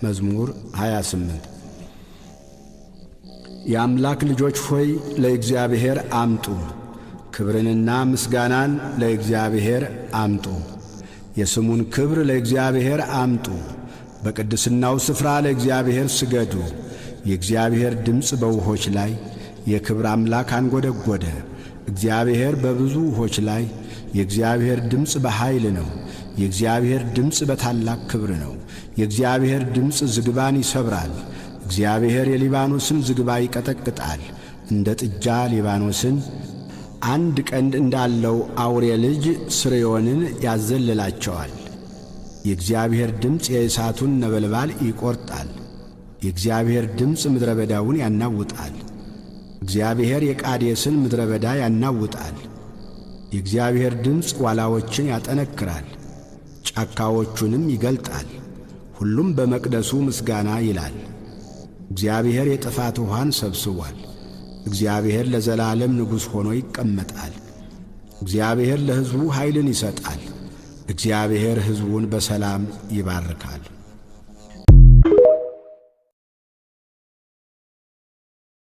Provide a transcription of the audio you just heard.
መዝሙር 28 የአምላክ ልጆች ሆይ ለእግዚአብሔር አምጡ፣ ክብርንና ምስጋናን ለእግዚአብሔር አምጡ። የስሙን ክብር ለእግዚአብሔር አምጡ፣ በቅድስናው ስፍራ ለእግዚአብሔር ስገዱ። የእግዚአብሔር ድምፅ በውኆች ላይ፣ የክብር አምላክ አንጐደጐደ። እግዚአብሔር በብዙ ውኆች ላይ፣ የእግዚአብሔር ድምፅ በኃይል ነው። የእግዚአብሔር ድምፅ በታላቅ ክብር ነው። የእግዚአብሔር ድምፅ ዝግባን ይሰብራል። እግዚአብሔር የሊባኖስን ዝግባ ይቀጠቅጣል። እንደ ጥጃ ሊባኖስን አንድ ቀንድ እንዳለው አውሬ ልጅ ስርዮንን ያዘልላቸዋል። የእግዚአብሔር ድምፅ የእሳቱን ነበልባል ይቈርጣል። የእግዚአብሔር ድምፅ ምድረ በዳውን ያናውጣል። እግዚአብሔር የቃዴስን ምድረ በዳ ያናውጣል። የእግዚአብሔር ድምፅ ዋላዎችን ያጠነክራል፣ ጫካዎቹንም ይገልጣል። ሁሉም በመቅደሱ ምስጋና ይላል። እግዚአብሔር የጥፋት ውኃን ሰብስቧል። እግዚአብሔር ለዘላለም ንጉሥ ሆኖ ይቀመጣል። እግዚአብሔር ለሕዝቡ ኃይልን ይሰጣል። እግዚአብሔር ሕዝቡን በሰላም ይባርካል።